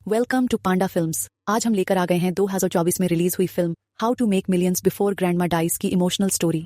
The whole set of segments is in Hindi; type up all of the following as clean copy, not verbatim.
Welcome to Panda films. आज हम लेकर आ गए हैं 2024 में रिलीज हुई film how to make millions before grandma dies की इमोशनल स्टोरी।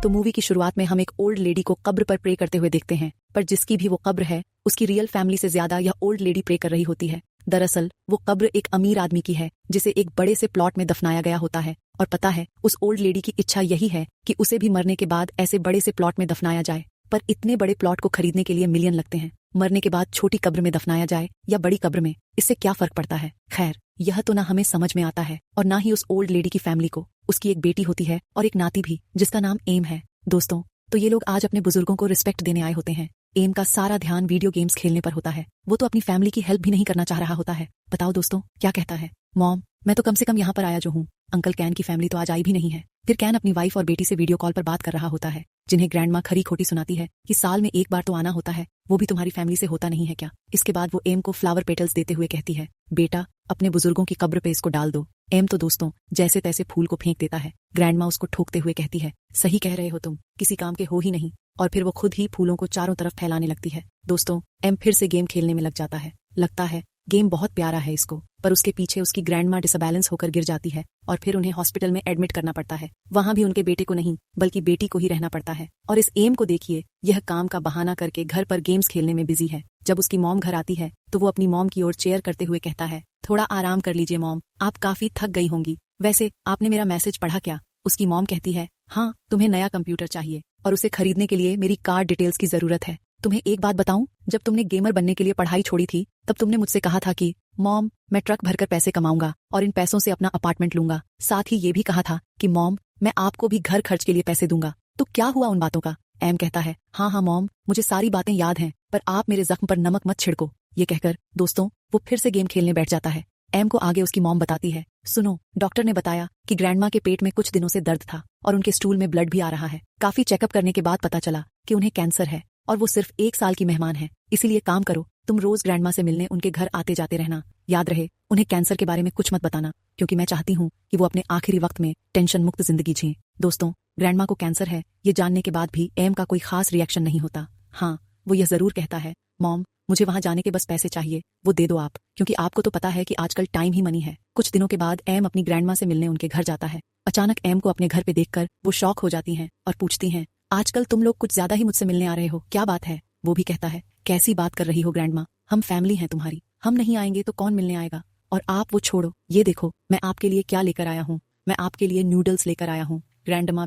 तो मूवी की शुरुआत में हम एक ओल्ड लेडी को कब्र पर प्रे करते हुए देखते हैं, पर जिसकी भी वो कब्र है उसकी रियल फैमिली से ज्यादा यह ओल्ड लेडी प्रे कर रही होती है। दरअसल वो कब्र एक अमीर आदमी की है जिसे एक बड़े से प्लॉट में दफनाया गया होता है, और पता है उस ओल्ड लेडी की इच्छा यही है कि उसे भी मरने के बाद ऐसे बड़े से प्लॉट में दफनाया जाए। पर इतने बड़े प्लॉट को खरीदने के लिए मिलियन लगते हैं। मरने के बाद छोटी कब्र में दफनाया जाए या बड़ी कब्र में, इससे क्या फर्क पड़ता है। खैर, यह तो ना हमें समझ में आता है और ना ही उस ओल्ड लेडी की फैमिली को। उसकी एक बेटी होती है और एक नाती भी जिसका नाम एम है। दोस्तों, तो ये लोग आज अपने बुजुर्गों को रिस्पेक्ट देने आए होते हैं। एम का सारा ध्यान वीडियो गेम्स खेलने पर होता है। वो तो अपनी फैमिली की हेल्प भी नहीं करना चाह रहा होता है। बताओ दोस्तों, क्या कहता है? मॉम, मैं तो कम से कम यहाँ पर आया जो हूँ। अंकल कैन की फैमिली तो आज आई भी नहीं है। फिर कैन अपनी वाइफ और बेटी से वीडियो कॉल पर बात कर रहा होता है, जिन्हें ग्रैंडमा खरी खोटी सुनाती है कि साल में एक बार तो आना होता है, वो भी तुम्हारी फैमिली से होता नहीं है क्या। इसके बाद वो एम को फ्लावर पेटल्स देते हुए कहती है, बेटा अपने बुजुर्गों की कब्र पे इसको डाल दो। एम तो दोस्तों जैसे तैसे फूल को फेंक देता है। ग्रैंडमा उसको ठोकते हुए कहती है, सही कह रहे हो तुम, किसी काम के हो ही नहीं। और फिर वो खुद ही फूलों को चारों तरफ फैलाने लगती है। दोस्तों, एम फिर से गेम खेलने में लग जाता है। लगता है गेम बहुत प्यारा है इसको, पर उसके पीछे उसकी ग्रैंडमा डिसबैलेंस होकर गिर जाती है और फिर उन्हें हॉस्पिटल में एडमिट करना पड़ता है। वहां भी उनके बेटे को नहीं बल्कि बेटी को ही रहना पड़ता है। और इस एम को देखिए, यह काम का बहाना करके घर पर गेम्स खेलने में बिजी है। जब उसकी मॉम घर आती है तो वो अपनी मॉम की ओर चेयर करते हुए कहता है, थोड़ा आराम कर लीजिए मॉम, आप काफी थक गई होंगी। वैसे आपने मेरा मैसेज पढ़ा क्या? उसकी मॉम कहती है, हाँ, तुम्हें नया कंप्यूटर चाहिए और उसे खरीदने के लिए मेरी कार्ड डिटेल्स की जरूरत है। तुम्हें एक बात बताऊं, जब तुमने गेमर बनने के लिए पढ़ाई छोड़ी थी तब तुमने मुझसे कहा था कि मॉम, मैं ट्रक भरकर पैसे कमाऊंगा और इन पैसों से अपना अपार्टमेंट लूंगा। साथ ही ये भी कहा था कि मॉम, मैं आपको भी घर खर्च के लिए पैसे दूंगा। तो क्या हुआ उन बातों का? एम कहता है, हाँ हाँ मॉम, मुझे सारी बातें याद हैं, पर आप मेरे जख्म पर नमक मत छिड़को। ये कहकर दोस्तों वो फिर से गेम खेलने बैठ जाता है। एम को आगे उसकी मॉम बताती है, सुनो, डॉक्टर ने बताया कि ग्रैंडमा के पेट में कुछ दिनों से दर्द था और उनके स्टूल में ब्लड भी आ रहा है। काफी चेकअप करने के बाद पता चला कि उन्हें कैंसर है और वो सिर्फ 1 साल की मेहमान है। इसीलिए काम करो, तुम रोज ग्रैंडमा से मिलने उनके घर आते जाते रहना। याद रहे, उन्हें कैंसर के बारे में कुछ मत बताना, क्योंकि मैं चाहती हूँ कि वो अपने आखिरी वक्त में टेंशन मुक्त जिंदगी जिए। दोस्तों, ग्रैंडमा को कैंसर है ये जानने के बाद भी एम का कोई खास रिएक्शन नहीं होता। हाँ, वो यह जरूर कहता है, मॉम, मुझे वहां जाने के बस पैसे चाहिए, वो दे दो आप, क्योंकि आपको तो पता है कि आजकल टाइम ही मनी है। कुछ दिनों के बाद एम अपनी ग्रैंडमा से मिलने उनके घर जाता है। अचानक एम को अपने घर पे देखकर वो शॉक हो जाती हैं और पूछती हैं, आजकल तुम लोग कुछ ज्यादा ही मुझसे मिलने आ रहे हो, क्या बात है? वो भी कहता है, कैसी बात कर रही हो ग्रैंडमा, हम फैमिली हैं तुम्हारी, हम नहीं आएंगे तो कौन मिलने आएगा? और आप वो छोड़ो, ये देखो मैं आपके लिए क्या लेकर आया हूँ, मैं आपके लिए नूडल्स लेकर आया हूँ। ग्रैंडमा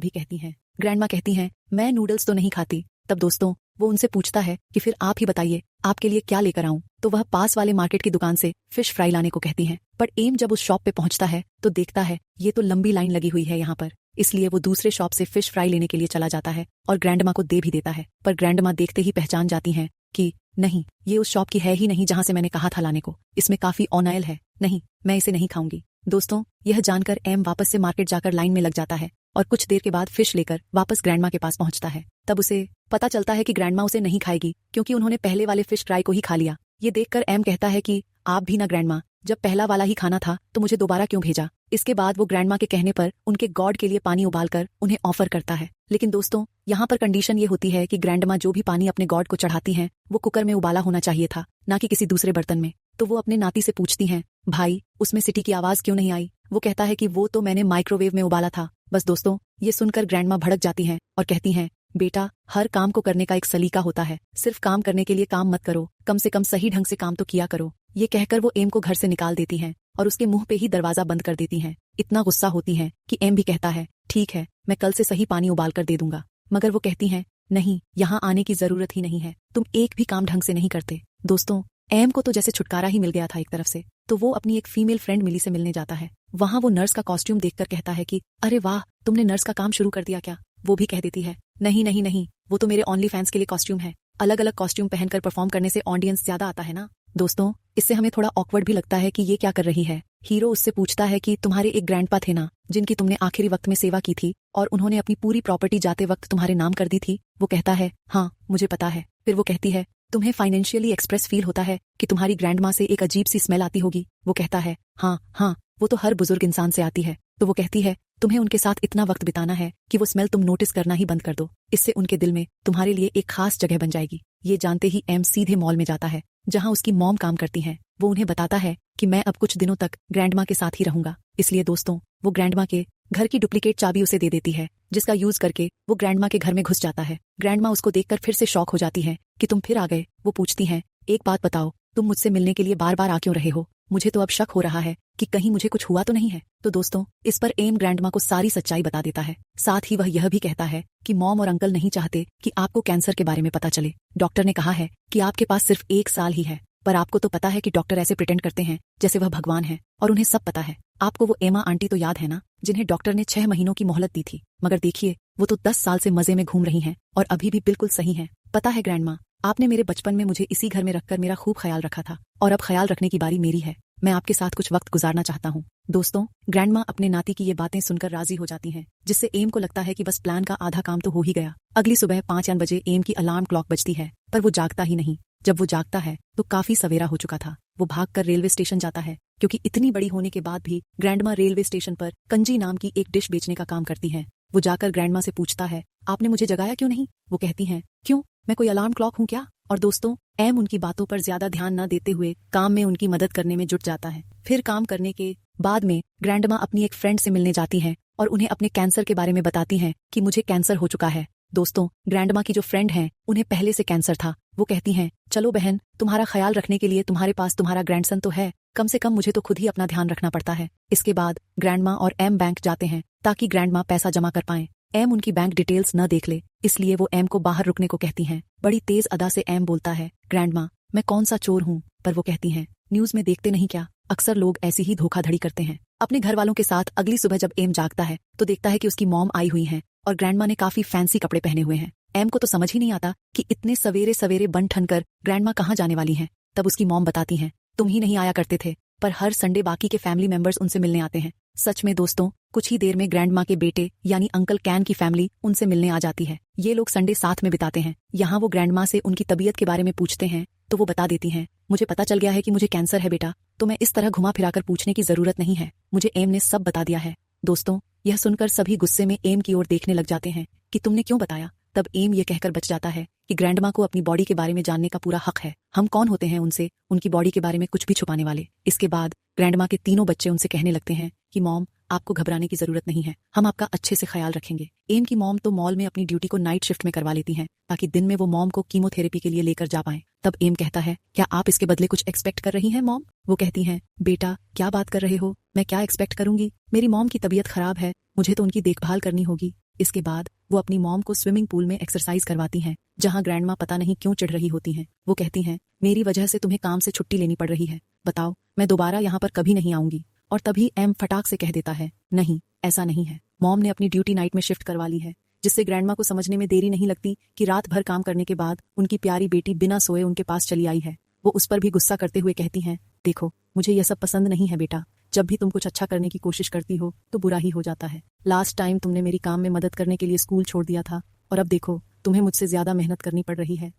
कहती हैं, मैं नूडल्स तो नहीं खाती। तब दोस्तों वो उनसे पूछता है कि फिर आप ही बताइए आपके लिए क्या लेकर आऊं। तो वह पास वाले मार्केट की दुकान से फिश फ्राई लाने को कहती हैं। पर एम जब उस शॉप पे पहुंचता है तो देखता है ये तो लंबी लाइन लगी हुई है यहाँ पर, इसलिए वो दूसरे शॉप से फिश फ्राई लेने के लिए चला जाता है और ग्रैंडमा को दे भी देता है। पर ग्रैंडमा देखते ही पहचान जाती हैं कि नहीं, ये उस शॉप की है ही नहीं जहां से मैंने कहा था लाने को, इसमें काफी ऑयल है, नहीं, मैं इसे नहीं खाऊंगी। दोस्तों, यह जानकर एम वापस से मार्केट जाकर लाइन में लग जाता है और कुछ देर के बाद फिश लेकर वापस ग्रैंडमा के पास पहुंचता है। तब उसे पता चलता है कि ग्रैंडमा उसे नहीं खाएगी, क्योंकि उन्होंने पहले वाले फिश फ्राई को ही खा लिया। ये देखकर एम कहता है कि आप भी ना ग्रैंडमा, जब पहला वाला ही खाना था तो मुझे दोबारा क्यों भेजा? इसके बाद वो ग्रैंडमा के कहने पर उनके गॉड के लिए पानी उबालकर उन्हें ऑफर करता है। लेकिन दोस्तों, यहाँ पर कंडीशन ये होती है कि ग्रैंडमा जो भी पानी अपने गॉड को चढ़ाती हैं वो कुकर में उबाला होना चाहिए था, ना कि किसी दूसरे बर्तन में। तो वो अपने नाती से पूछती हैं, भाई उसमें सीटी की आवाज क्यों नहीं आई? वो कहता है कि वो तो मैंने माइक्रोवेव में उबाला था। बस दोस्तों, ये सुनकर ग्रैंडमा भड़क जाती हैं और कहती हैं, बेटा, हर काम को करने का एक सलीका होता है, सिर्फ काम करने के लिए काम मत करो, कम से कम सही ढंग से काम तो किया करो। ये कहकर वो एम को घर से निकाल देती हैं और उसके मुंह पे ही दरवाजा बंद कर देती हैं। इतना गुस्सा होती हैं कि एम भी कहता है, ठीक है, मैं कल से सही पानी उबाल कर दे दूंगा। मगर वो कहती हैं, नहीं, यहाँ आने की जरूरत ही नहीं है, तुम एक भी काम ढंग से नहीं करते। दोस्तों, एम को तो जैसे छुटकारा ही मिल गया था एक तरफ से, तो वो अपनी एक फीमेल फ्रेंड मिली से मिलने जाता है। वहां वो नर्स का कॉस्ट्यूम देखकर कहता है कि अरे वाह, तुमने नर्स का काम शुरू कर दिया क्या? वो भी कह देती है, नहीं नहीं नहीं, वो तो मेरे ओनली फैंस के लिए कॉस्ट्यूम है। अलग अलग कॉस्ट्यूम पहनकर परफॉर्म करने से ऑडियंस ज्यादा आता है ना। दोस्तों, इससे हमें थोड़ा ऑकवर्ड भी लगता है कि ये क्या कर रही है। हीरो उससे पूछता है कि तुम्हारे एक ग्रैंडपा थे ना, जिनकी तुमने आखिरी वक्त में सेवा की थी और उन्होंने अपनी पूरी प्रॉपर्टी जाते वक्त तुम्हारे नाम कर दी थी। वो कहता है, हाँ मुझे पता है। फिर वो कहती है, तुम्हें फाइनेंशियली एक्सप्रेस फील होता है कि तुम्हारी ग्रैंडमा से एक अजीब सी स्मेल आती होगी? वो कहता है, हाँ हाँ, वो तो हर बुजुर्ग इंसान से आती है। तो वो कहती है, तुम्हें उनके साथ इतना वक्त बिताना है कि वो स्मेल तुम नोटिस करना ही बंद कर दो। इससे उनके दिल में तुम्हारे लिए एक खास जगह बन जाएगी। ये जानते ही एम सीधे मॉल में जाता है जहाँ उसकी मॉम काम करती हैं। वो उन्हें बताता है कि मैं अब कुछ दिनों तक ग्रैंडमा के साथ ही रहूंगा। इसलिए दोस्तों वो ग्रैंडमा के घर की डुप्लीकेट चाबी उसे दे देती है, जिसका यूज करके वो ग्रैंडमा के घर में घुस जाता है। ग्रैंडमा उसको देखकर फिर से शॉक हो जाती है कि तुम फिर आ गए। वो पूछती हैं, एक बात बताओ, तुम मुझसे मिलने के लिए बार बार आ क्यों रहे हो? मुझे तो अब शक हो रहा है कि कहीं मुझे कुछ हुआ तो नहीं है। तो दोस्तों इस पर एम ग्रैंडमा को सारी सच्चाई बता देता है। साथ ही वह यह भी कहता है कि मॉम और अंकल नहीं चाहते कि आपको कैंसर के बारे में पता चले। डॉक्टर ने कहा है कि आपके पास सिर्फ 1 साल ही है, पर आपको तो पता है कि डॉक्टर ऐसे प्रिटेंड करते हैं जैसे वह भगवान है और उन्हें सब पता है। आपको वो एमा आंटी तो याद है ना, जिन्हें डॉक्टर ने 6 महीनों की मोहलत दी थी, मगर देखिए वो तो 10 साल से मजे में घूम रही हैं और अभी भी बिल्कुल सही हैं। पता है ग्रैंडमा, आपने मेरे बचपन में मुझे इसी घर में रखकर मेरा खूब ख्याल रखा था और अब ख्याल रखने की बारी मेरी है। मैं आपके साथ कुछ वक्त गुजारना चाहता हूँ। दोस्तों ग्रैंडमा अपने नाती की ये बातें सुनकर राजी हो जाती हैं, जिससे एम को लगता है कि बस प्लान का आधा काम तो हो ही गया। अगली सुबह 5 बजे एम की अलार्म क्लॉक बजती है, पर वो जागता ही नहीं। जब वो जागता है तो काफी सवेरा हो चुका था। वो भागकर रेलवे स्टेशन जाता है, क्योंकि इतनी बड़ी होने के बाद भी ग्रैंडमा रेलवे स्टेशन पर कंजी नाम की एक डिश बेचने का काम करती है। वो जाकर ग्रैंडमा से पूछता है, आपने मुझे जगाया क्यों नहीं? वो कहती हैं, क्यों, मैं कोई अलार्म क्लॉक हूँ क्या? और दोस्तों एम उनकी बातों पर ज्यादा ध्यान न देते हुए काम में उनकी मदद करने में जुट जाता है। फिर काम करने के बाद में ग्रैंडमा अपनी एक फ्रेंड से मिलने जाती हैं और उन्हें अपने कैंसर के बारे में बताती हैं कि मुझे कैंसर हो चुका है। दोस्तों ग्रैंडमा की जो फ्रेंड है उन्हें पहले से कैंसर था। वो कहती हैं, चलो बहन, तुम्हारा ख्याल रखने के लिए तुम्हारे पास तुम्हारा ग्रैंडसन तो है, कम से कम मुझे तो खुद ही अपना ध्यान रखना पड़ता है। इसके बाद ग्रैंडमा और एम बैंक जाते हैं ताकि ग्रैंडमा पैसा जमा कर पाएं। एम उनकी बैंक डिटेल्स न देख ले, इसलिए वो एम को बाहर रुकने को कहती हैं। बड़ी तेज अदा से एम बोलता है, ग्रैंडमा मैं कौन सा चोर हूँ? पर वो कहती हैं, न्यूज में देखते नहीं क्या, अक्सर लोग ऐसी ही धोखाधड़ी करते हैं। अपने घर वालों के साथ अगली सुबह जब एम जागता है तो देखता है कि उसकी मॉम आई हुई हैं और ग्रैंडमा ने काफी फैंसी कपड़े पहने हुए हैं। एम को तो समझ ही नहीं आता कि इतने सवेरे सवेरे बन ठन कर ग्रैंडमा कहाँ जाने वाली हैं। तब उसकी मॉम बताती हैं, तुम ही नहीं आया करते थे, पर हर संडे बाकी के फैमिली मेंबर्स उनसे मिलने आते हैं। सच में दोस्तों कुछ ही देर में ग्रैंडमा के बेटे यानी अंकल कैन की फैमिली उनसे मिलने आ जाती है। ये लोग संडे साथ में बिताते हैं। यहाँ वो ग्रैंडमा से उनकी तबीयत के बारे में पूछते हैं तो वो बता देती हैं, मुझे पता चल गया है कि मुझे कैंसर है बेटा, तो मैं इस तरह घुमा फिराकर पूछने की जरूरत नहीं है, मुझे एम ने सब बता दिया है। दोस्तों यह सुनकर सभी गुस्से में एम की ओर देखने लग जाते हैं कि तुमने क्यों बताया। तब एम ये कहकर बच जाता है कि ग्रैंडमा को अपनी बॉडी के बारे में जानने का पूरा हक है। हम कौन होते हैं उनसे उनकी बॉडी के बारे में कुछ भी छुपाने वाले। इसके बाद ग्रैंडमा के तीनों बच्चे उनसे कहने लगते हैं कि मॉम आपको घबराने की जरूरत नहीं है, हम आपका अच्छे से ख्याल रखेंगे। एम की मॉम तो मॉल में अपनी ड्यूटी को नाइट शिफ्ट में करवा लेती हैं ताकि दिन में वो मॉम को कीमोथेरेपी के लिए लेकर जा पाएं। तब एम कहता है, क्या आप इसके बदले कुछ एक्सपेक्ट कर रही हैं मॉम? वो कहती हैं, बेटा क्या बात कर रहे हो, मैं क्या एक्सपेक्ट करूंगी, मेरी मॉम की तबीयत खराब है, मुझे तो उनकी देखभाल करनी होगी। इसके बाद वो अपनी मॉम को स्विमिंग पूल में एक्सरसाइज करवाती हैं, जहां ग्रैंडमा पता नहीं क्यों चिढ़ रही होती हैं। वो कहती हैं, मेरी वजह से तुम्हें काम से छुट्टी लेनी पड़ रही है, बताओ मैं दोबारा यहाँ पर कभी नहीं आऊंगी। और तभी एम फटाक से कह देता है, नहीं ऐसा नहीं है, मॉम ने अपनी ड्यूटी नाइट में शिफ्ट करवा ली है। जिससे ग्रैंडमा को समझने में देरी नहीं लगती कि रात भर काम करने के बाद उनकी प्यारी बेटी बिना सोए उनके पास चली आई है। वो उस पर भी गुस्सा करते हुए कहती हैं, देखो मुझे यह सब पसंद नहीं है बेटा, जब भी तुम कुछ अच्छा करने की कोशिश करती हो तो बुरा ही हो जाता है। लास्ट टाइम तुमने मेरी काम में मदद करने के लिए स्कूल छोड़ दिया था और अब देखो तुम्हें मुझसे ज्यादा मेहनत करनी पड़ रही है।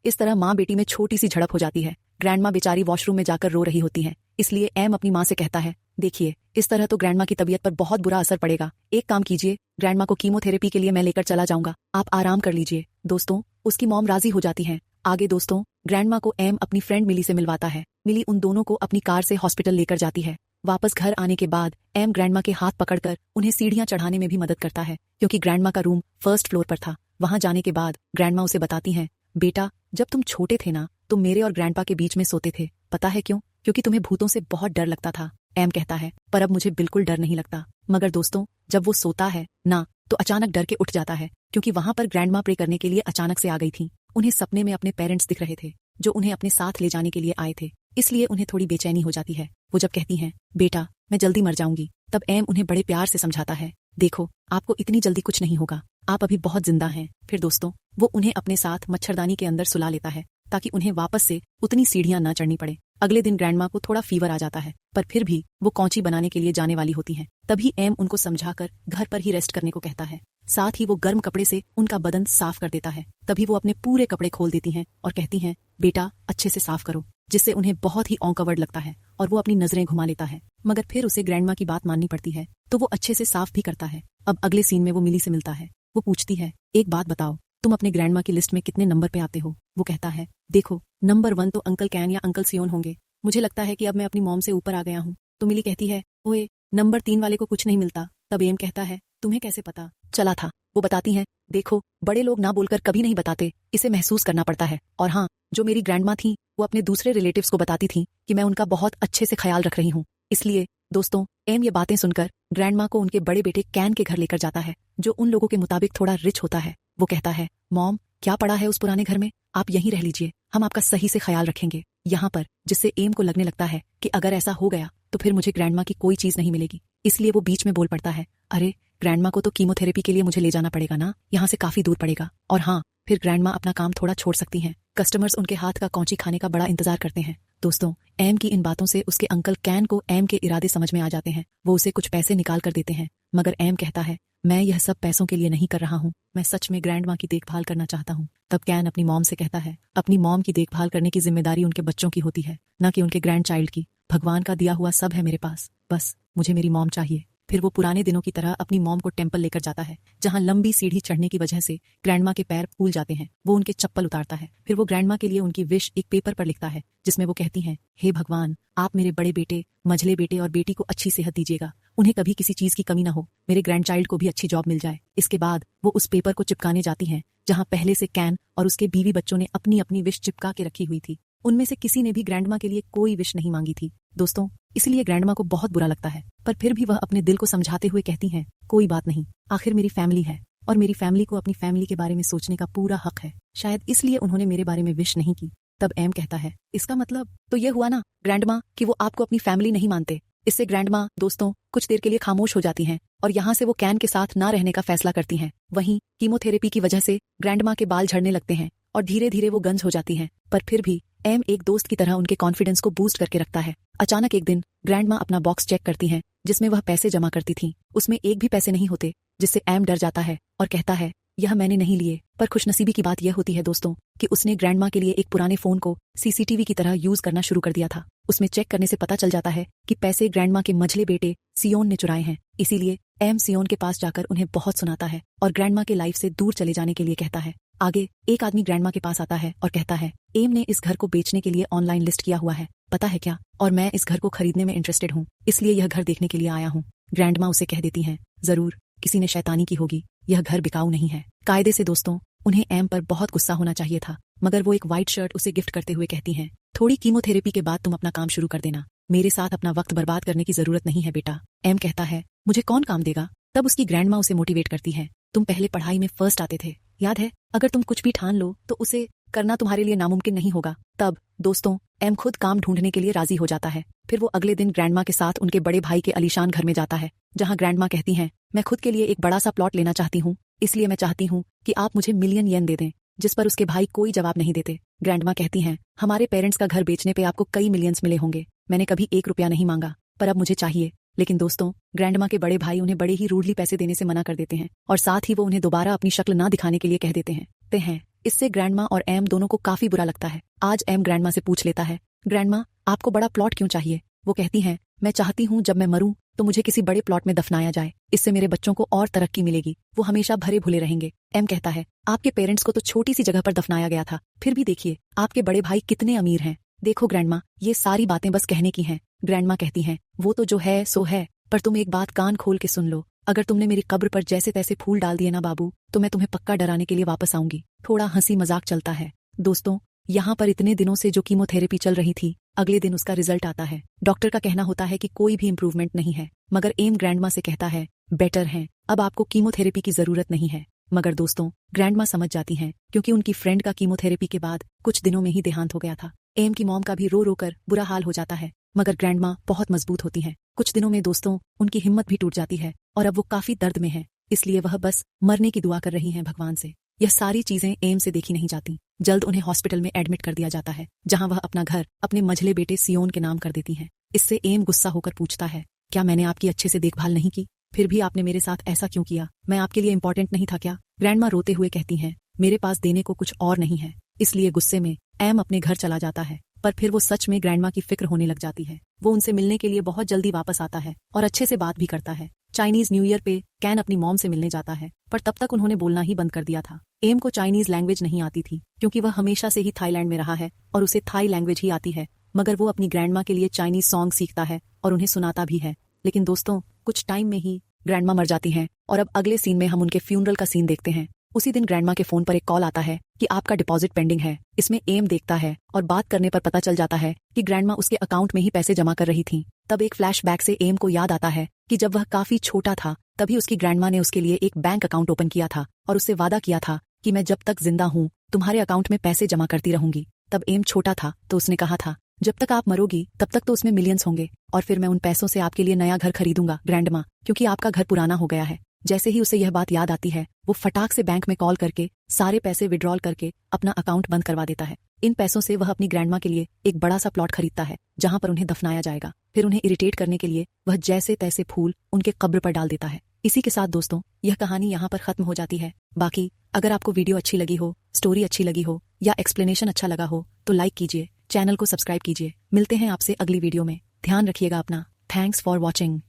इस तरह माँ बेटी में छोटी सी झड़प हो जाती है। ग्रैंडमा बेचारी वॉशरूम में जाकर रो रही होती है, इसलिए एम अपनी माँ से कहता है, देखिए इस तरह तो ग्रैंडमा की तबीयत पर बहुत बुरा असर पड़ेगा, एक काम कीजिए, ग्रैंडमा को कीमोथेरेपी के लिए मैं लेकर चला जाऊंगा, आप आराम कर लीजिए। दोस्तों उसकी मॉम राजी हो जाती है। आगे दोस्तों ग्रैंडमा को एम अपनी फ्रेंड मिली से मिलवाता है। मिली उन दोनों को अपनी कार से हॉस्पिटल लेकर जाती है। वापस घर आने के बाद एम ग्रैंडमा के हाथ पकड़कर उन्हें सीढ़ियां चढ़ाने में भी मदद करता है, क्योंकि ग्रैंडमा का रूम फर्स्ट फ्लोर पर था। वहां जाने के बाद ग्रैंडमा उसे बताती हैं, बेटा जब तुम छोटे थे ना, तुम मेरे और ग्रैंडपा के बीच में सोते थे, पता है क्यों? क्योंकि तुम्हें भूतों से बहुत डर लगता था। एम कहता है, पर अब मुझे बिल्कुल डर नहीं लगता। मगर दोस्तों जब वो सोता है ना तो अचानक डर के उठ जाता है, क्योंकि वहां पर ग्रैंडमा प्रे करने के लिए अचानक से आ गई थी। उन्हें सपने में अपने पेरेंट्स दिख रहे थे जो उन्हें अपने साथ ले जाने के लिए आए थे, इसलिए उन्हें थोड़ी बेचैनी हो जाती है। वो जब कहती हैं, बेटा मैं जल्दी मर जाऊंगी, तब एम उन्हें बड़े प्यार से समझाता है, देखो आपको इतनी जल्दी कुछ नहीं होगा, आप अभी बहुत जिंदा हैं। फिर दोस्तों वो उन्हें अपने साथ मच्छरदानी के अंदर सुला लेता है ताकि उन्हें वापस से उतनी सीढ़ियां न चढ़नी पड़े। अगले दिन ग्रैंडमा को थोड़ा फीवर आ जाता है, पर फिर भी वो कौची बनाने के लिए जाने वाली होती हैं। तभी एम उनको समझाकर घर पर ही रेस्ट करने को कहता है। साथ ही वो गर्म कपड़े से उनका बदन साफ कर देता है। तभी वो अपने पूरे कपड़े खोल देती हैं और कहती हैं, बेटा अच्छे से साफ करो, जिससे उन्हें बहुत ही ऑकवर्ड लगता है और वो अपनी नजरें घुमा लेता है, मगर फिर उसे ग्रैंडमा की बात माननी पड़ती है तो वो अच्छे से साफ भी करता है। अब अगले सीन में वो मिली से मिलता है। वो पूछती है, एक बात बताओ, तुम अपने ग्रैंडमा की लिस्ट में कितने नंबर पे आते हो? वो कहता है, देखो, नंबर 1 तो अंकल कैन या अंकल सियोन होंगे। मुझे लगता है कि अब मैं अपनी मॉम से ऊपर आ गया हूँ। तो मिली कहती है, ओए, नंबर 3 वाले को कुछ नहीं मिलता। तब एम कहता है, तुम्हें कैसे पता चला था? वो बताती हैं, देखो, बड़े लोग ना बोलकर कभी नहीं बताते, इसे महसूस करना पड़ता है। और हाँ, जो मेरी ग्रैंडमा थी वो अपने दूसरे रिलेटिव्स को बताती थी कि मैं उनका बहुत अच्छे से ख्याल रख रही हूँ। इसलिए दोस्तों, एम ये बातें सुनकर ग्रैंडमा को उनके बड़े बेटे कैन के घर लेकर जाता है, जो उन लोगों के मुताबिक थोड़ा रिच होता है। वो कहता है, मॉम, क्या पड़ा है उस पुराने घर में? आप यहीं रह लीजिए, हम आपका सही से ख्याल रखेंगे यहाँ पर। जिससे एम को लगने लगता है कि अगर ऐसा हो गया तो फिर मुझे ग्रैंडमा की कोई चीज नहीं मिलेगी। इसलिए वो बीच में बोल पड़ता है, अरे, ग्रैंडमा को तो कीमोथेरेपी के लिए मुझे ले जाना पड़ेगा ना, यहाँ से काफी दूर पड़ेगा। और हाँ, फिर ग्रैंडमा अपना काम थोड़ा छोड़ सकती हैं। कस्टमर्स उनके हाथ का कौंची खाने का बड़ा इंतजार करते हैं। दोस्तों, एम की इन बातों से उसके अंकल कैन को एम के इरादे समझ में आ जाते हैं। वो उसे कुछ पैसे निकाल कर देते हैं, मगर एम कहता है, मैं यह सब पैसों के लिए नहीं कर रहा हूँ, मैं सच में ग्रैंडमा की देखभाल करना चाहता हूँ। तब कैन अपनी मॉम से कहता है, अपनी मॉम की देखभाल करने की जिम्मेदारी उनके बच्चों की होती है, न कि उनके ग्रैंड चाइल्ड की। भगवान का दिया हुआ सब है मेरे पास, बस मुझे मेरी मॉम चाहिए। फिर वो पुराने दिनों की तरह अपनी मॉम को टेंपल लेकर जाता है, जहां लंबी सीढ़ी चढ़ने की वजह से ग्रैंडमा के पैर फूल जाते हैं। वो उनके चप्पल उतारता है। फिर वो ग्रैंडमा के लिए उनकी विश एक पेपर पर लिखता है, जिसमें वो कहती हैं, हे भगवान, आप मेरे बड़े बेटे, मझले बेटे और बेटी को अच्छी सेहत दीजिएगा, उन्हें कभी किसी चीज की कमी न हो, मेरे ग्रैंड चाइल्ड को भी अच्छी जॉब मिल जाए। इसके बाद वो उस पेपर को चिपकाने जाती हैं, जहां पहले से कैन और उसके बीवी बच्चों ने अपनी अपनी विश चिपका के रखी हुई थी। उनमें से किसी ने भी ग्रैंडमा के लिए कोई विश नहीं मांगी थी दोस्तों। इसलिए ग्रैंडमा को बहुत बुरा लगता है, पर फिर भी वह अपने दिल को समझाते हुए कहती हैं, कोई बात नहीं, आखिर मेरी फैमिली है और मेरी फैमिली को अपनी फैमिली के बारे में सोचने का पूरा हक है। शायद इसलिए उन्होंने मेरे बारे में विश नहीं की। तब एम कहता है, इसका मतलब तो ये हुआ ना ग्रैंडमा कि वो आपको अपनी फैमिली नहीं मानते। इससे ग्रैंडमा दोस्तों कुछ देर के लिए खामोश हो जाती हैं और यहाँ से वो कैन के साथ ना रहने का फैसला करती हैं। वहीं कीमोथेरेपी की वजह से ग्रैंडमा के बाल झड़ने लगते हैं और धीरे धीरे वो गंज हो जाती हैं, पर फिर भी एम एक दोस्त की तरह उनके कॉन्फिडेंस को बूस्ट करके रखता है। अचानक एक दिन ग्रैंडमा अपना बॉक्स चेक करती हैं, जिसमें वह पैसे जमा करती थीं। उसमें एक भी पैसे नहीं होते, जिससे एम डर जाता है और कहता है, यह मैंने नहीं लिए। पर खुशनसीबी की बात यह होती है दोस्तों कि उसने ग्रैंडमा के लिए एक पुराने फोन को सीसीटीवी की तरह यूज करना शुरू कर दिया था। उसमें चेक करने से पता चल जाता है कि पैसे ग्रैंडमा के मझले बेटे सियोन ने चुराए हैं। इसीलिए एम सियोन के पास जाकर उन्हें बहुत सुनाता है और ग्रैंडमा के लाइफ से दूर चले जाने के लिए कहता है। आगे एक आदमी ग्रैंडमा के पास आता है और कहता है, एम ने इस घर को बेचने के लिए ऑनलाइन लिस्ट किया हुआ है, पता है क्या? और मैं इस घर को खरीदने में इंटरेस्टेड हूँ, इसलिए यह घर देखने के लिए आया हूँ। ग्रैंडमा उसे कह देती हैं, जरूर, किसी ने शैतानी की होगी, यह घर बिकाऊ नहीं है। कायदे से दोस्तों उन्हें एम पर बहुत गुस्सा होना चाहिए था, मगर वो एक व्हाइट शर्ट उसे गिफ्ट करते हुए कहती हैं, थोड़ी कीमोथेरेपी के बाद तुम अपना काम शुरू कर देना, मेरे साथ अपना वक्त बर्बाद करने की जरूरत नहीं है बेटा। एम कहता है, मुझे कौन काम देगा? तब उसकी ग्रैंडमा उसे मोटिवेट करती है, तुम पहले पढ़ाई में फर्स्ट आते थे, याद है? अगर तुम कुछ भी ठान लो तो उसे करना तुम्हारे लिए नामुमकिन नहीं होगा। तब दोस्तों एम खुद काम ढूंढने के लिए राजी हो जाता है। फिर वो अगले दिन ग्रैंडमा के साथ उनके बड़े भाई के आलीशान घर में जाता है, जहां ग्रैंडमा कहती हैं, मैं खुद के लिए एक बड़ा सा प्लॉट लेना चाहती हूँ, इसलिए मैं चाहती हूँ कि आप मुझे मिलियन येन दे दें। जिस पर उसके भाई कोई जवाब नहीं देते। ग्रैंडमा कहती हैं, हमारे पेरेंट्स का घर बेचने पे आपको कई मिलियंस मिले होंगे, मैंने कभी 1 रुपया नहीं मांगा, पर अब मुझे चाहिए। लेकिन दोस्तों ग्रैंडमा के बड़े भाई उन्हें बड़े ही रूडली पैसे देने से मना कर देते हैं और साथ ही वो उन्हें दोबारा अपनी शक्ल ना दिखाने के लिए कह देते हैं। इससे ग्रैंडमा और एम दोनों को काफी बुरा लगता है। आज एम ग्रैंडमा से पूछ लेता है, ग्रैंडमा आपको बड़ा प्लॉट क्यों चाहिए? वो कहती हैं, मैं चाहती हूँ जब मैं मरूं तो मुझे किसी बड़े प्लॉट में दफनाया जाए, इससे मेरे बच्चों को और तरक्की मिलेगी, वो हमेशा भरे भुले रहेंगे। एम कहता है, आपके पेरेंट्स को तो छोटी सी जगह पर दफनाया गया था, फिर भी देखिए आपके बड़े भाई कितने अमीर हैं। देखो ग्रैंडमा, ये सारी बातें बस कहने की हैं। ग्रैंडमा कहती हैं, वो तो जो है सो है, पर तुम एक बात कान खोल के सुन लो, अगर तुमने मेरी कब्र पर जैसे तैसे फूल डाल दिए ना बाबू, तो मैं तुम्हें पक्का डराने के लिए वापस आऊंगी। थोड़ा हंसी मजाक चलता है। दोस्तों यहाँ पर इतने दिनों से जो कीमोथेरेपी चल रही थी, अगले दिन उसका रिजल्ट आता है। डॉक्टर का कहना होता है कि कोई भी इंप्रूवमेंट नहीं है, मगर एम ग्रैंडमा से कहता है, बेटर है, अब आपको कीमोथेरेपी की जरूरत नहीं है। मगर दोस्तों ग्रैंडमा समझ जाती हैं, क्योंकि उनकी फ्रेंड का कीमोथेरेपी के बाद कुछ दिनों में ही देहांत हो गया था। एम की मॉम का भी रो रो कर बुरा हाल हो जाता है, मगर ग्रैंडमा बहुत मजबूत होती हैं। कुछ दिनों में दोस्तों उनकी हिम्मत भी टूट जाती है और अब वो काफी दर्द में है, इसलिए वह बस मरने की दुआ कर रही हैं भगवान से। यह सारी चीजें एम से देखी नहीं जाती। जल्द उन्हें हॉस्पिटल में एडमिट कर दिया जाता है, जहां वह अपना घर अपने मझले बेटे सियोन के नाम कर देती हैं। इससे एम गुस्सा होकर पूछता है, क्या मैंने आपकी अच्छे से देखभाल नहीं की? फिर भी आपने मेरे साथ ऐसा क्यों किया? मैं आपके लिए इंपॉर्टेंट नहीं था क्या? ग्रैंडमा रोते हुए कहती हैं, मेरे पास देने को कुछ और नहीं है। इसलिए गुस्से में एम अपने घर चला जाता है। पर फिर वो सच में ग्रैंडमा की फिक्र होने लग जाती है। वो उनसे मिलने के लिए बहुत जल्दी वापस आता है और अच्छे से बात भी करता है। चाइनीज न्यू ईयर पे कैन अपनी मॉम से मिलने जाता है, पर तब तक उन्होंने बोलना ही बंद कर दिया था। एम को चाइनीज लैंग्वेज नहीं आती थी क्योंकि वह हमेशा से ही थाईलैंड में रहा है और उसे थाई लैंग्वेज ही आती है, मगर वो अपनी ग्रैंडमा के लिए चाइनीज सॉन्ग सीखता है और उन्हें सुनाता भी है। लेकिन दोस्तों, कुछ टाइम में ही ग्रैंडमा मर जाती हैं और अब अगले सीन में हम उनके फ्यूनरल का सीन देखते हैं। उसी दिन ग्रैंडमा के फोन पर एक कॉल आता है कि आपका डिपॉजिट पेंडिंग है। इसमें एम देखता है और बात करने पर पता चल जाता है कि ग्रैंडमा उसके अकाउंट में ही पैसे जमा कर रही थीं। तब एक फ्लैशबैक से एम को याद आता है कि जब वह काफी छोटा था तभी उसकी ग्रैंडमा ने उसके लिए एक बैंक अकाउंट ओपन किया था और उससे वादा किया था कि मैं जब तक जिंदा हूँ तुम्हारे अकाउंट में पैसे जमा करती रहूंगी। तब एम छोटा था तो उसने कहा था, जब तक आप मरोगी तब तक तो उसमें मिलियंस होंगे और फिर मैं उन पैसों से आपके लिए नया घर खरीदूंगा ग्रैंडमा, क्योंकि आपका घर पुराना हो गया है। जैसे ही उसे यह बात याद आती है वो फटाक से बैंक में कॉल करके सारे पैसे विड्रॉल करके अपना अकाउंट बंद करवा देता है। इन पैसों से वह अपनी ग्रैंडमा के लिए एक बड़ा सा प्लॉट खरीदता है जहां पर उन्हें दफनाया जाएगा। फिर उन्हें इरिटेट करने के लिए वह जैसे तैसे फूल उनके कब्र पर डाल देता है। इसी के साथ दोस्तों, यह कहानी यहाँ पर खत्म हो जाती है। बाकी अगर आपको वीडियो अच्छी लगी हो, स्टोरी अच्छी लगी हो या एक्सप्लेनेशन अच्छा लगा हो तो लाइक कीजिए, चैनल को सब्सक्राइब कीजिए। मिलते हैं आपसे अगली वीडियो में। ध्यान रखिएगा अपना। Thanks for watching.